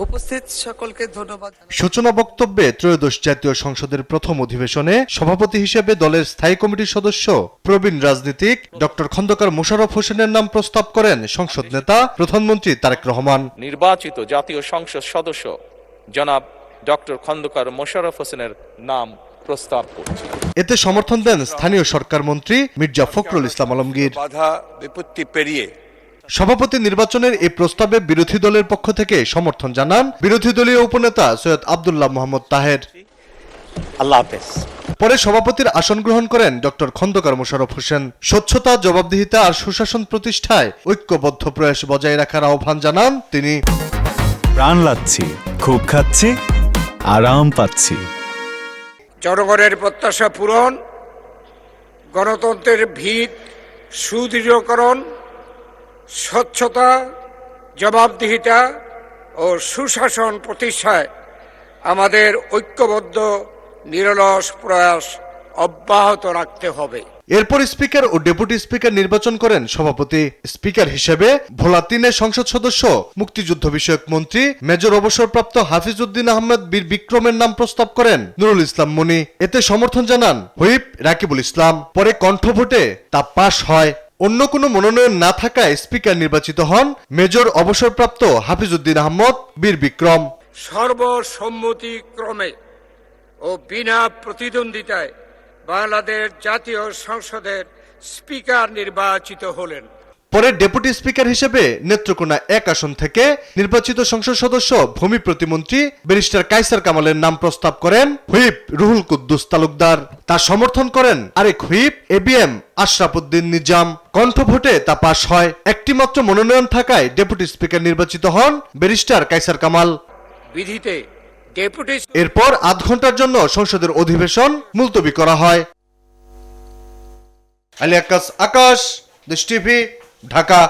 উপস্থিত সকলকে ধন্যবাদ। সূচনা বক্তব্যে ত্রয়োদশ জাতীয় সংসদের প্রথম অধিবেশনে সভাপতি হিসেবে দলের স্থায়ী কমিটির সদস্য প্রবীণ রাজনীতিক ডক্টর খন্দকার মোশাররফ হোসেনের নাম প্রস্তাব করেন সংসদ নেতা প্রধানমন্ত্রী তারেক রহমান। নির্বাচিত জাতীয় সংসদ সদস্য জনাব ডক্টর খন্দকার মোশাররফ হোসেনের নাম প্রস্তাব করছি। এতে সমর্থন দেন স্থানীয় সরকার মন্ত্রী মির্জা ফখরুল ইসলাম আলমগীর। বাধা বিপত্তি পেরিয়ে সভাপতি নির্বাচনের এই প্রস্তাবে বিরোধী দলের পক্ষ থেকে সমর্থন জানান বিরোধী দলীয় উপনেতা সৈয়দ আব্দুল্লাহ মোহাম্মদ তাহের। আল্লাহ হাফেজ। পরে সভাপতির আসন গ্রহণ করেন ডক্টর খন্দকার মোশাররফ হোসেন। স্বচ্ছতা, জবাবদিহিতা আর সুশাসন প্রতিষ্ঠায় ঐক্যবদ্ধ প্রয়াস বজায় রাখার আহ্বান জানান তিনি। প্রাণ লাগছি, খুব খাচ্ছি, আরাম পাচ্ছি। জনগণের প্রত্যাশা পূরণ, গণতন্ত্রের ভিত সুদৃঢ়করণ, স্বচ্ছতা, জবাবদিহিতা ও সুশাসন প্রতিষ্ঠায় আমাদের ঐক্যবদ্ধ নিরলস প্রয়াস অব্যাহত রাখতে হবে। এরপর স্পিকার ও ডেপুটি স্পিকার নির্বাচন করেন সভাপতি। স্পিকার হিসেবে ভোলা 3-এর সংসদ সদস্য মুক্তিযুদ্ধ বিষয়ক মন্ত্রী মেজর অবসরপ্রাপ্ত হাফিজউদ্দিন আহমেদ বীর বিক্রমের নাম প্রস্তাব করেন নুরুল ইসলাম মনি। এতে সমর্থন জানান হুইপ রাকিবুল ইসলাম। পরে কণ্ঠভোটে তা পাশ হয়। অন্য কোনো মনোনয়ন না থাকায় স্পিকার নির্বাচিত হন মেজর অবসরপ্রাপ্ত হাফিজউদ্দিন আহমদ বীর বিক্রম। সর্বসম্মতিক্রমে ও বিনা প্রতিদ্বন্দ্বিতায় বাংলাদেশ জাতীয় সংসদের স্পিকার নির্বাচিত হলেন। পরে ডেপুটি স্পিকার হিসেবে নেত্রকোনা 1 আসন থেকে নির্বাচিত সংসদ সদস্য ভূমি প্রতিমন্ত্রী ব্যারিস্টার কায়সার কামালের নাম প্রস্তাব করেন হুইপ রুহুল কুদ্দুস তালুকদার। তার সমর্থন করেন আরেক হুইপ এবিএম আশরাফ উদ্দিন নিজাম। কণ্ঠভোটে তা পাশ হয়। একটি মাত্র মনোনয়ন থাকায় ডেপুটি স্পিকার নির্বাচিত হন ব্যারিস্টার কায়সার কামাল। বিধিতে ডেপুটি এরপর আধ ঘন্টার জন্য সংসদের অধিবেশন মুলতবি করা হয়। আলী আকাশ, দেশ টিভি, ঢাকা।